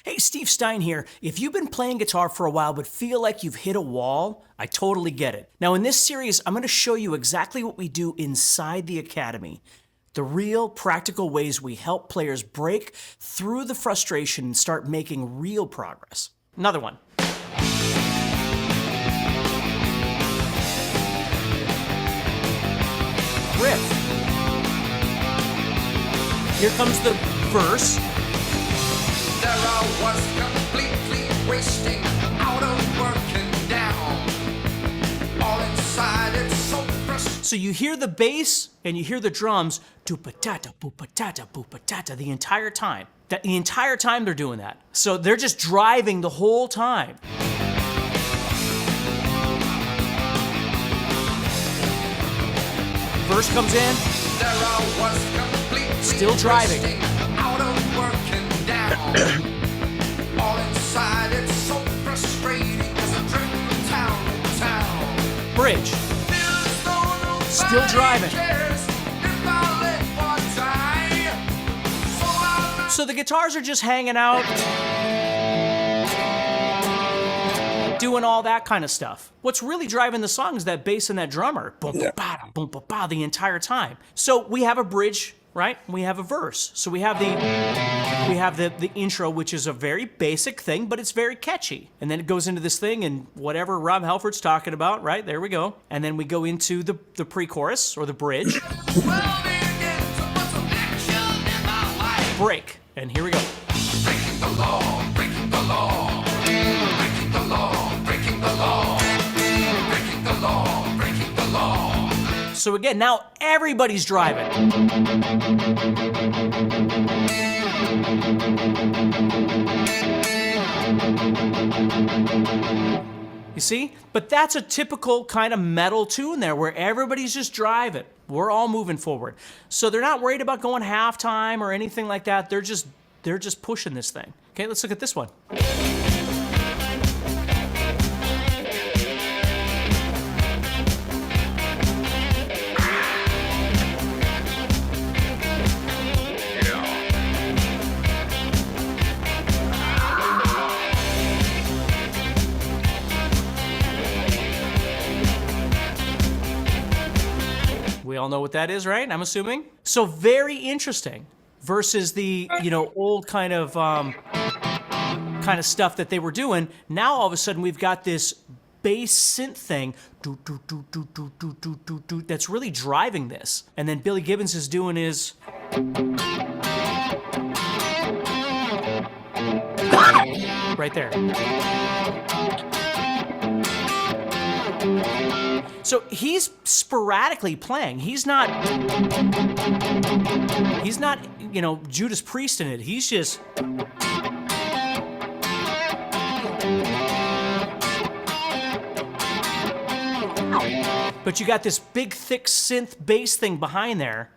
Hey, Steve Stine here. If you've been playing guitar for a while but feel like you've hit a wall, I totally get it. Now in this series, I'm going to show you exactly what we do inside the Academy. The real practical ways we help players break through the frustration and start making real progress. Another one. Riff. Here comes the verse. There I was completely wasting, out of work and down. All inside it's so frustrating. So you hear the bass and you hear the drums, do-pa-ta-ta, boo-pa-ta-ta, boo-pa-ta-ta, the entire time. The entire time they're doing that. So they're just driving the whole time. Verse comes in. There I was completely Still driving. wasting, out of work and down. All inside it's so frustrating as I drift from town to town. Bridge. Feels though nobody Still driving. cares if I let one die. So I So the guitars are just hanging out, doing all that kind of stuff. What's really driving the song is that bass and that drummer. Boom, ba, ba, boom, ba, ba, the entire time. So we have a bridge, right? We have a verse. So we have the intro, which is a very basic thing, but it's very catchy. And then it goes into this thing and whatever Rob Halford's talking about, right? There we go. And then we go into the pre-chorus or the bridge. well begin to put some action in my life. Break. And here we go. Breaking the law, breaking the law. Breaking the law, breaking the law. Breaking the law, breaking the law. So again, now everybody's driving. You see? But that's a typical kind of metal tune there where everybody's just driving. We're all moving forward. So they're not worried about going halftime or anything like that. They're just pushing this thing. Okay, let's look at this one. We all know what that is, right? I'm assuming. So very interesting versus the, old kind of stuff that they were doing. Now all of a sudden we've got this bass synth thing do, do, do, do, do, do, do, do, do, that's really driving this. And then Billy Gibbons is doing his right there. So he's sporadically playing. He's not, Judas Priest in it. He's just. But you got this big, thick synth bass thing behind there.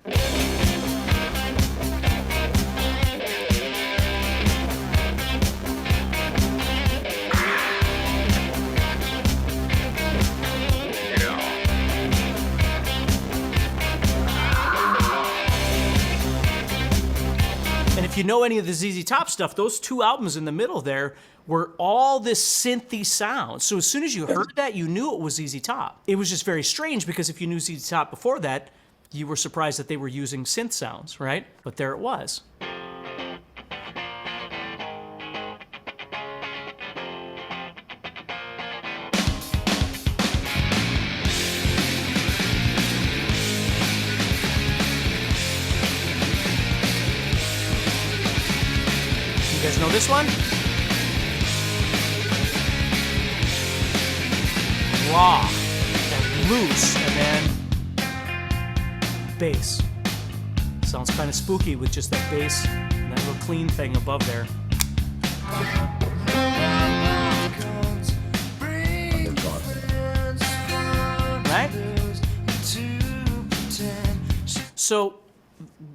If you know any of the ZZ Top stuff, those two albums in the middle there were all this synthy sound. So as soon as you heard that, you knew it was ZZ Top. It was just very strange because if you knew ZZ Top before that, you were surprised that they were using synth sounds, right? But there it was. You guys know this one? Raw and loose, and then bass. Sounds kind of spooky with just that bass and that little clean thing above there. Right? So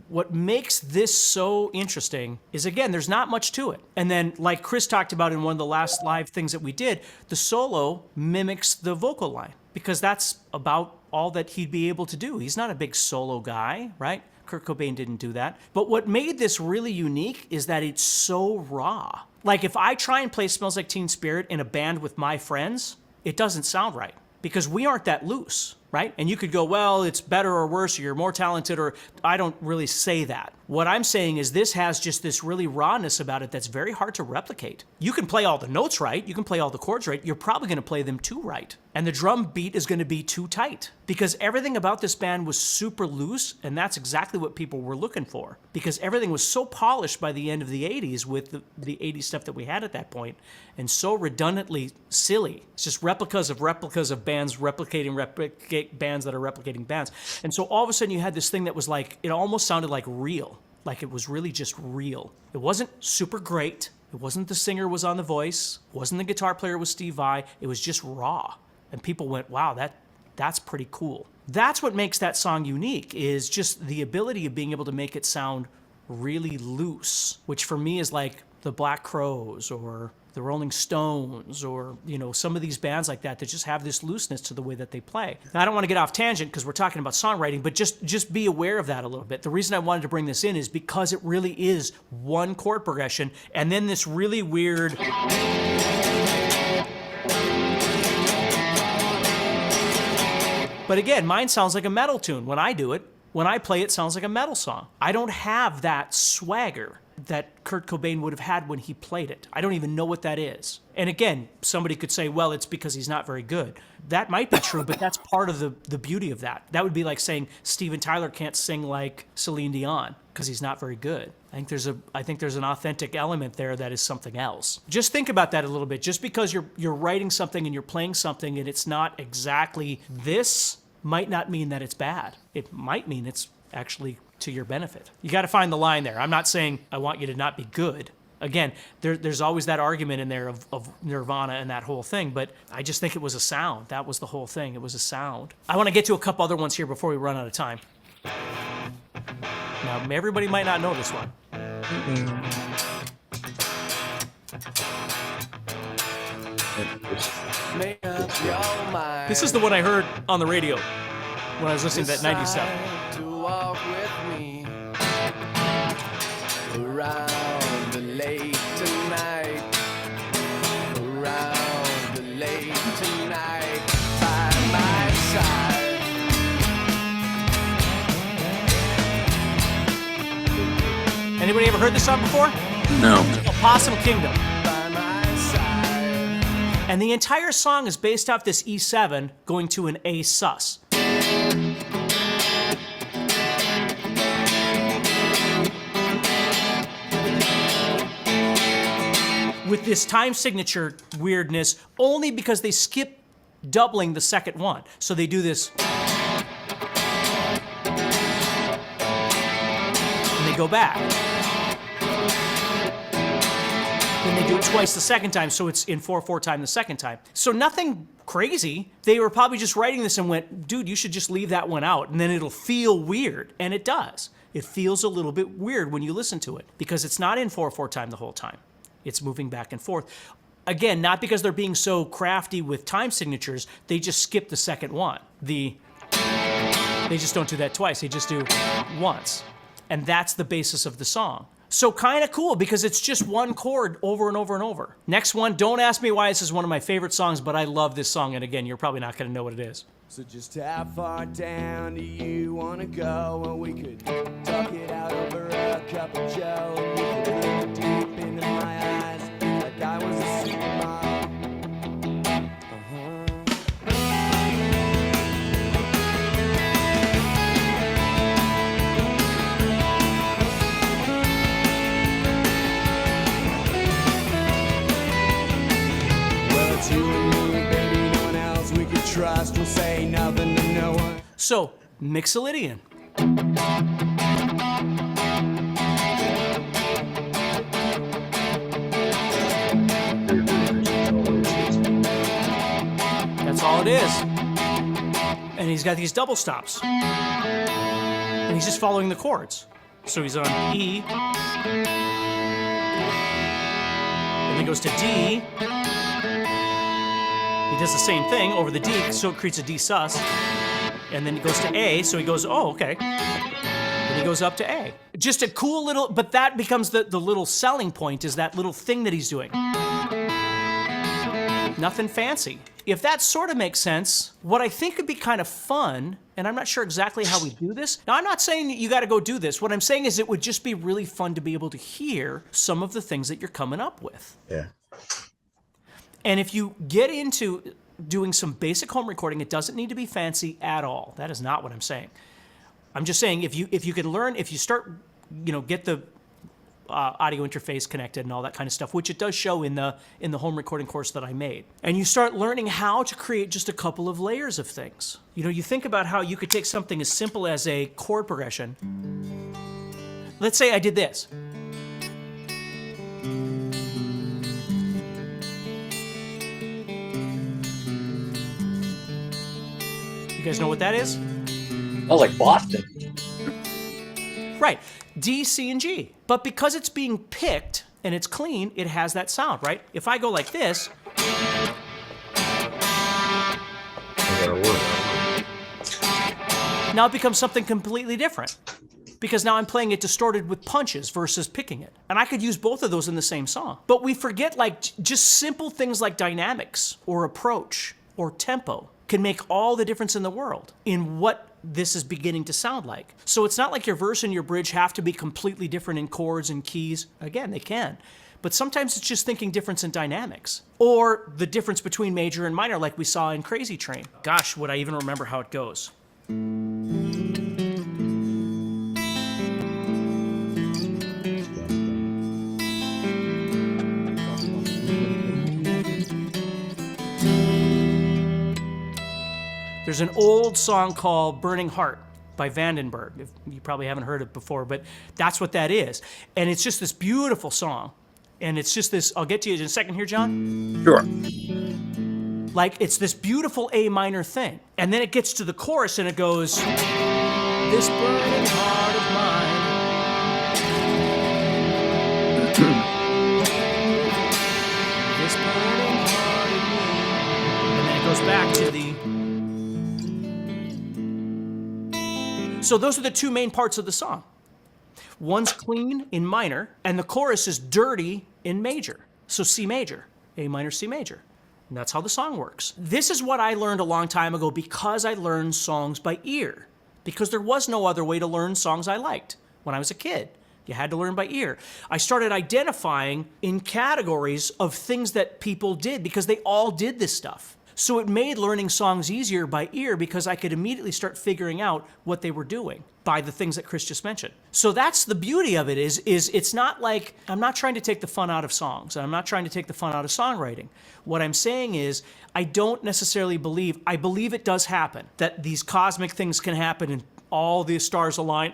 what makes this so interesting is, again, there's not much to it. And then, like Chris talked about in one of the last live things that we did, the solo mimics the vocal line because that's about all that he'd be able to do. He's not a big solo guy, right? Kurt Cobain didn't do that. But what made this really unique is that it's so raw. Like if I try and play Smells Like Teen Spirit in a band with my friends, it doesn't sound right because we aren't that loose, right? And you could go, well, it's better or worse, or you're more talented, or I don't really say that. What I'm saying is this has just this really rawness about it that's very hard to replicate. You can play all the notes right, you can play all the chords right, you're probably gonna play them too right. And the drum beat is gonna be too tight because everything about this band was super loose, and that's exactly what people were looking for because everything was so polished by the end of the 80s with the 80s stuff that we had at that point, and so redundantly silly. It's just replicas of bands replicating bands that are replicating bands. And so all of a sudden you had this thing that was like, it almost sounded like real. Like it was really just real. It wasn't super great. It wasn't the singer was on The Voice. It wasn't the guitar player was Steve Vai. It was just raw. And people went, wow, that's pretty cool. That's what makes that song unique, is just the ability of being able to make it sound really loose, which for me is like the Black Crowes or the Rolling Stones or, some of these bands like that just have this looseness to the way that they play. Now, I don't want to get off tangent because we're talking about songwriting, but just be aware of that a little bit. The reason I wanted to bring this in is because it really is one chord progression and then this really weird... But again, mine sounds like a metal tune when I do it. When I play it, sounds like a metal song. I don't have that swagger that Kurt Cobain would have had when he played it. I don't even know what that is. And again, somebody could say, well, it's because he's not very good. That might be true, but that's part of the beauty of that. That would be like saying Steven Tyler can't sing like Celine Dion because he's not very good. I think there's an authentic element there that is something else. Just think about that a little bit. Just because you're writing something and you're playing something and it's not exactly this might not mean that it's bad. It might mean it's actually to your benefit. You got to find the line there. I'm not saying I want you to not be good. Again, there's always that argument in there of Nirvana and that whole thing, but I just think it was a sound. That was the whole thing. It was a sound. I want to get to a couple other ones here before we run out of time. Now, everybody might not know this one. Make up your mind. This is the one I heard on the radio when I was listening to that 90s stuff. To walk with me around the lake tonight, around the lake tonight, by my side. Anybody ever heard this song before? No. Opossum Kingdom. By my side. And the entire song is based off this E7 going to an A sus. With this time signature weirdness, only because they skip doubling the second one. So they do this. And they go back. Then they do it twice the second time, so it's in 4/4 time the second time. So nothing crazy. They were probably just writing this and went, dude, you should just leave that one out, and then it'll feel weird. And it does. It feels a little bit weird when you listen to it, because it's not in 4/4 time the whole time. It's moving back and forth. Again, not because they're being so crafty with time signatures, they just skip the second one. They just don't do that twice, they just do once. And that's the basis of the song. So kind of cool because it's just one chord over and over and over. Next one, don't ask me why this is one of my favorite songs, but I love this song. And again, you're probably not going to know what it is. So just how far down do you want to go? And we could talk it out over a cup of joe. And you could look deep into my eyes like I was a supermodel. Well, it's you and me, baby, no one else we could trust. We'll say nothing to no one. So, Mixolydian. That's all it is. And he's got these double stops. And he's just following the chords. So he's on E. And then goes to D. He does the same thing over the D, so it creates a D sus. And then he goes to A, so he goes, oh, okay. Then he he goes up to A. Just a cool little, but that becomes the little selling point, is that little thing that he's doing. Nothing fancy. If that sort of makes sense, what I think would be kind of fun, and I'm not sure exactly how we do this. Now, I'm not saying you got to go do this. What I'm saying is it would just be really fun to be able to hear some of the things that you're coming up with. Yeah. And if you get into doing some basic home recording, it doesn't need to be fancy at all. That is not what I'm saying. I'm just saying if you can learn, if you start, get the audio interface connected and all that kind of stuff, which it does show in the home recording course that I made. And you start learning how to create just a couple of layers of things. You think about how you could take something as simple as a chord progression. Let's say I did this. You guys know what that is? Oh, like Boston. Right. D, C, and G. But because it's being picked and it's clean, it has that sound, right? If I go like this, now it becomes something completely different. Because now I'm playing it distorted with punches versus picking it. And I could use both of those in the same song. But we forget just simple things like dynamics or approach or tempo can make all the difference in the world in what this is beginning to sound like. So it's not like your verse and your bridge have to be completely different in chords and keys. Again, they can. But sometimes it's just thinking difference in dynamics. Or the difference between major and minor like we saw in Crazy Train. Gosh, would I even remember how it goes? There's an old song called Burning Heart by Vandenberg. You probably haven't heard it before, but that's what that is. And it's just this beautiful song. And it's just this, I'll get to you in a second here, John. Sure. Like, it's this beautiful A minor thing. And then it gets to the chorus and it goes, this burning heart of mine. This burning heart of me. And then it goes back to the... So those are the two main parts of the song. One's clean in minor, and the chorus is dirty in major. So C major, A minor, C major. And that's how the song works. This is what I learned a long time ago because I learned songs by ear. Because there was no other way to learn songs I liked when I was a kid. You had to learn by ear. I started identifying in categories of things that people did because they all did this stuff. So it made learning songs easier by ear because I could immediately start figuring out what they were doing by the things that Chris just mentioned. So that's the beauty of it is it's not like, I'm not trying to take the fun out of songs. I'm not trying to take the fun out of songwriting. What I'm saying is I don't necessarily believe, I believe it does happen, that these cosmic things can happen and all the stars align,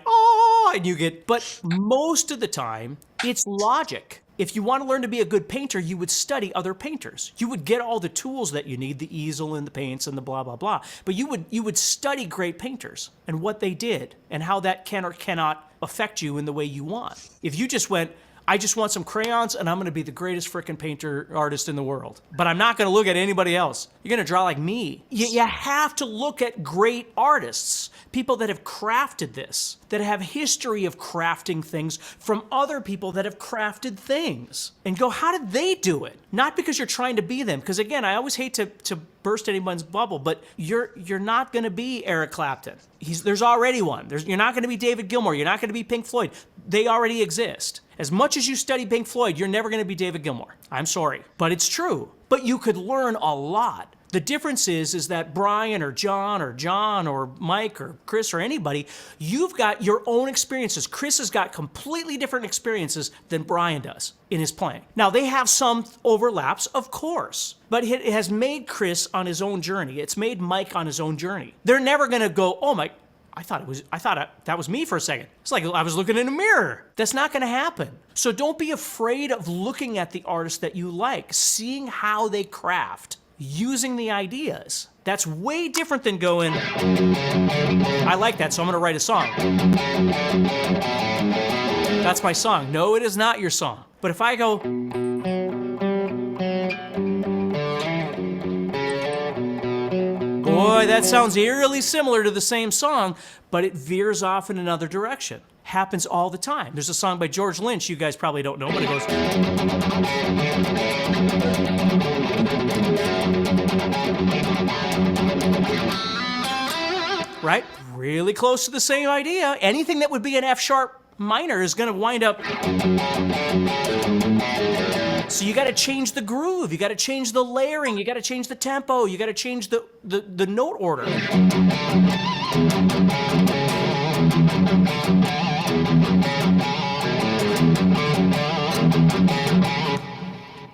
and you get, but most of the time it's logic. If you want to learn to be a good painter, you would study other painters. You would get all the tools that you need, the easel and the paints and the blah, blah, blah. But you would study great painters and what they did and how that can or cannot affect you in the way you want. If you just went, I just want some crayons and I'm going to be the greatest frickin' painter artist in the world. But I'm not going to look at anybody else. You're going to draw like me. You have to look at great artists, people that have crafted this, that have history of crafting things from other people that have crafted things. And go, how did they do it? Not because you're trying to be them. Because again, I always hate to burst anyone's bubble, but you're not going to be Eric Clapton. There's already one. You're not going to be David Gilmour. You're not going to be Pink Floyd. They already exist. As much as you study Pink Floyd, you're never going to be David Gilmour. I'm sorry, but it's true. But you could learn a lot. The difference is that Brian or John or Mike or Chris or anybody, you've got your own experiences. Chris has got completely different experiences than Brian does in his playing. Now, they have some overlaps, of course, but it has made Chris on his own journey. It's made Mike on his own journey. They're never going to go, oh my, I thought that was me for a second. It's like I was looking in a mirror. That's not going to happen. So don't be afraid of looking at the artists that you like, seeing how they craft, using the ideas. That's way different than going, I like that, so I'm going to write a song. That's my song. No, it is not your song. But if I go, boy, that sounds eerily similar to the same song, but it veers off in another direction. happens all the time. There's a song by George Lynch, you guys probably don't know, but it goes... Right? Really close to the same idea. Anything that would be an F sharp minor is going to wind up... So you got to change the groove, you got to change the layering, you got to change the tempo, you got to change the note order.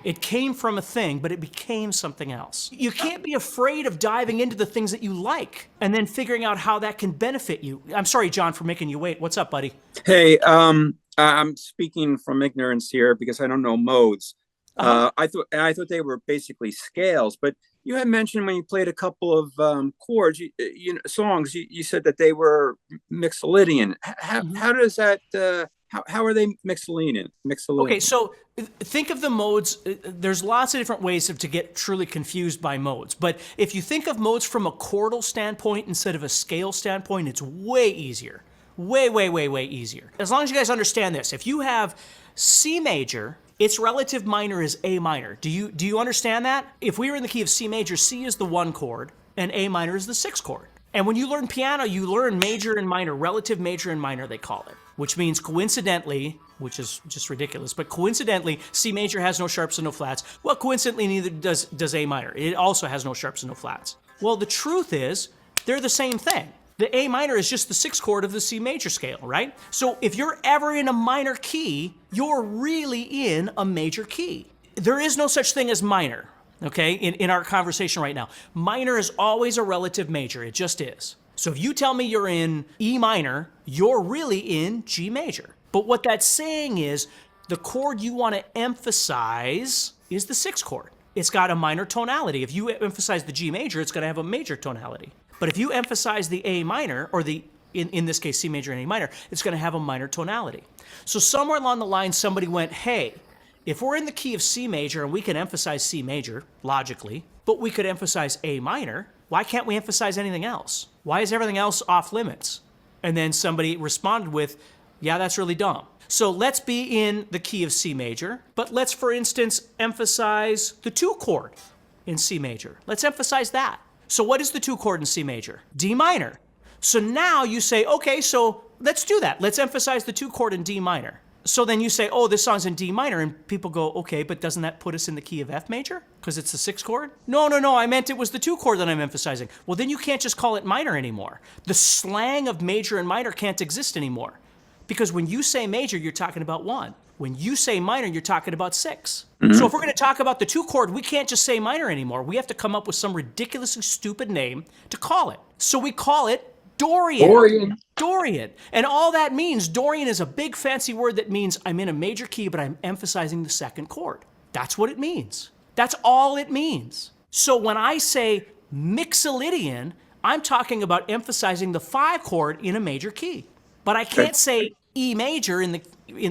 It came from a thing, but it became something else. You can't be afraid of diving into the things that you like and then figuring out how that can benefit you. I'm sorry, John, for making you wait. What's up, buddy? Hey, I'm speaking from ignorance here because I don't know modes. I thought they were basically scales, but you had mentioned when you played a couple of chords, songs, you said that they were Mixolydian. How does that? How are they Mixolydian? Okay, so think of the modes. There's lots of different ways to get truly confused by modes. But if you think of modes from a chordal standpoint instead of a scale standpoint, it's way easier. Way, way, way, way easier. As long as you guys understand this, if you have C major, its relative minor is A minor. Do you understand that? If we were in the key of C major, C is the 1 chord and A minor is the 6 chord. And when you learn piano, you learn major and minor, relative major and minor, they call it, which means coincidentally, which is just ridiculous, but coincidentally, C major has no sharps and no flats. Well, coincidentally, neither does A minor. It also has no sharps and no flats. Well, the truth is, they're the same thing. The A minor is just the 6th chord of the C major scale, right? So if you're ever in a minor key, you're really in a major key. There is no such thing as minor. Okay, in our conversation right now. Minor is always a relative major, it just is. So if you tell me you're in E minor, you're really in G major. But what that's saying is the chord you want to emphasize is the 6th chord. It's got a minor tonality. If you emphasize the G major, it's going to have a major tonality. But if you emphasize the A minor, or in this case C major and A minor, it's going to have a minor tonality. So somewhere along the line somebody went, hey, if we're in the key of C major and we can emphasize C major, logically, but we could emphasize A minor, why can't we emphasize anything else? Why is everything else off limits? And then somebody responded with, yeah, that's really dumb. So let's be in the key of C major, but let's, for instance, emphasize the 2 chord in C major. Let's emphasize that. So what is the 2 chord in C major? D minor. So now you say, okay, so let's do that. Let's emphasize the 2 chord in D minor. So then you say, oh, this song's in D minor, and people go, okay, but doesn't that put us in the key of F major? Because it's the 6th chord? No, I meant it was the 2 chord that I'm emphasizing. Well, then you can't just call it minor anymore. The slang of major and minor can't exist anymore. Because when you say major, you're talking about 1. When you say minor, you're talking about 6. So if we're going to talk about the 2 chord, we can't just say minor anymore. We have to come up with some ridiculously stupid name to call it. So we call it Dorian. Dorian. And all that means, Dorian is a big fancy word that means I'm in a major key, but I'm emphasizing the 2nd chord. That's what it means. That's all it means. So when I say Mixolydian, I'm talking about emphasizing the 5 chord in a major key. But I can't say E major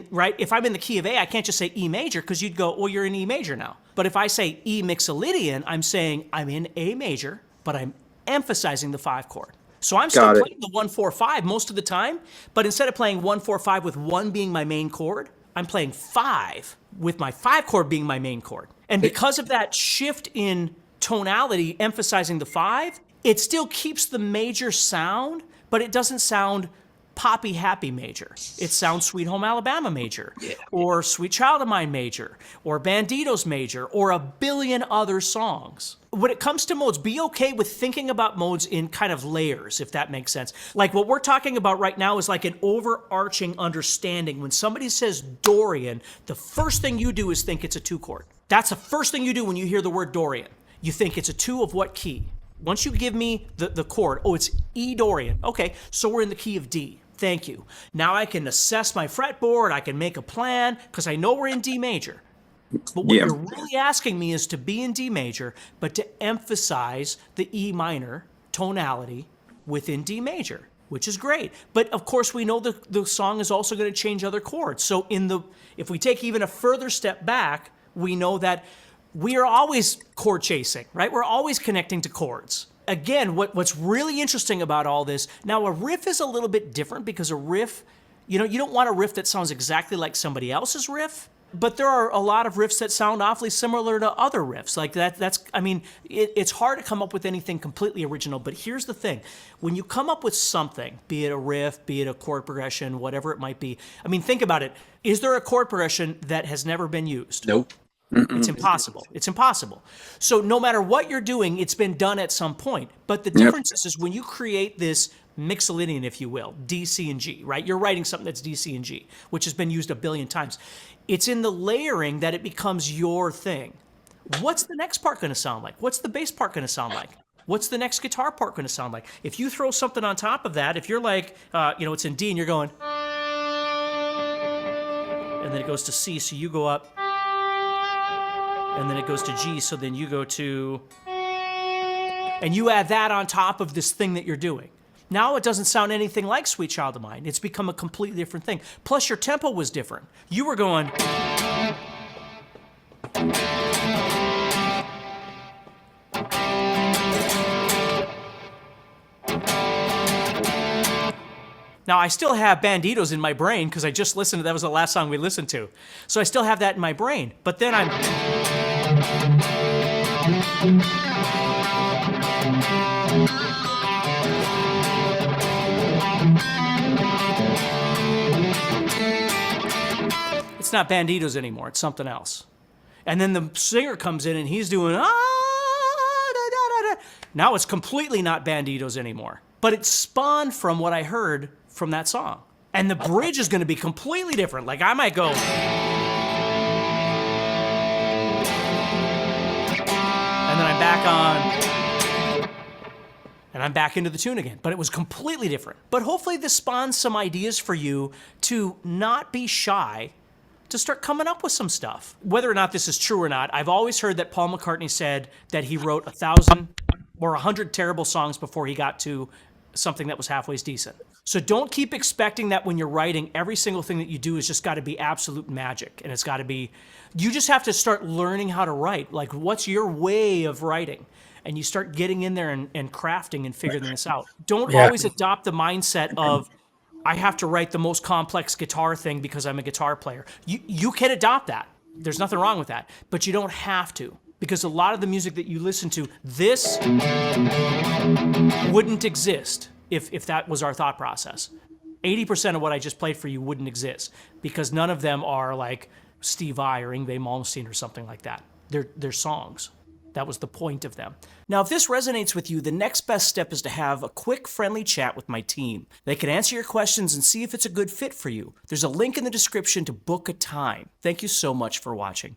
right? If I'm in the key of A, I can't just say E major because you'd go, well, you're in E major now. But if I say E Mixolydian, I'm saying I'm in A major, but I'm emphasizing the 5 chord. So I'm still playing the 1-4-5 most of the time, but instead of playing 1-4-5 with 1 being my main chord, I'm playing 5 with my 5 chord being my main chord. And because of that shift in tonality emphasizing the 5, it still keeps the major sound, but it doesn't sound poppy happy major. It sounds Sweet Home Alabama major, or Sweet Child of Mine major, or Banditos major, or a billion other songs. When it comes to modes, be okay with thinking about modes in kind of layers, if that makes sense. Like what we're talking about right now is like an overarching understanding. When somebody says Dorian, the first thing you do is think it's a 2 chord. That's the first thing you do when you hear the word Dorian. You think it's a 2 of what key? Once you give me the chord, oh, it's E Dorian. Okay, so we're in the key of D. Thank you. Now I can assess my fretboard, I can make a plan, because I know we're in D major. But what you're really asking me is to be in D major, but to emphasize the E minor tonality within D major, which is great. But of course, we know the song is also going to change other chords. So if we take even a further step back, we know that we are always chord chasing, right? We're always connecting to chords. Again, what's really interesting about all this, now a riff is a little bit different because a riff You know, you don't want a riff that sounds exactly like somebody else's riff, but there are a lot of riffs that sound awfully similar to other riffs. Like it's hard to come up with anything completely original, but here's the thing. When you come up with something, be it a riff, be it a chord progression, whatever it might be, I mean, think about it. Is there a chord progression that has never been used? Nope. It's impossible. It's impossible. So no matter what you're doing, it's been done at some point. But the difference is when you create this mixolydian, if you will, D, C, and G, right? You're writing something that's D, C, and G, which has been used a billion times. It's in the layering that it becomes your thing. What's the next part going to sound like? What's the bass part going to sound like? What's the next guitar part going to sound like? If you throw something on top of that, if you're like, it's in D and you're going, and then it goes to C, so you go up, and then it goes to G, so then you go to, and you add that on top of this thing that you're doing. Now it doesn't sound anything like Sweet Child of Mine. It's become a completely different thing. Plus your tempo was different. You were going. Now I still have Banditos in my brain because I just listened to, that was the last song we listened to. So I still have that in my brain. But then it's not Banditos anymore, it's something else. And then the singer comes in and he's doing, da, da, da. Now it's completely not Banditos anymore. But it spawned from what I heard from that song. And the bridge is going to be completely different. Like I might go, and then I'm back on, and I'm back into the tune again. But it was completely different. But hopefully this spawns some ideas for you to not be shy to start coming up with some stuff. Whether or not this is true or not, I've always heard that Paul McCartney said that he wrote 1,000 or 100 terrible songs before he got to something that was halfway decent. So don't keep expecting that when you're writing, every single thing that you do is just got to be absolute magic. And it's got to be, you just have to start learning how to write. Like, what's your way of writing? And you start getting in there and crafting and figuring this out. Don't always adopt the mindset of, I have to write the most complex guitar thing because I'm a guitar player. You can adopt that. There's nothing wrong with that. But you don't have to. Because a lot of the music that you listen to, this wouldn't exist if that was our thought process. 80% of what I just played for you wouldn't exist because none of them are like Steve Vai or Yngwie Malmsteen or something like that. They're songs. That was the point of them. Now, if this resonates with you, the next best step is to have a quick, friendly chat with my team. They can answer your questions and see if it's a good fit for you. There's a link in the description to book a time. Thank you so much for watching.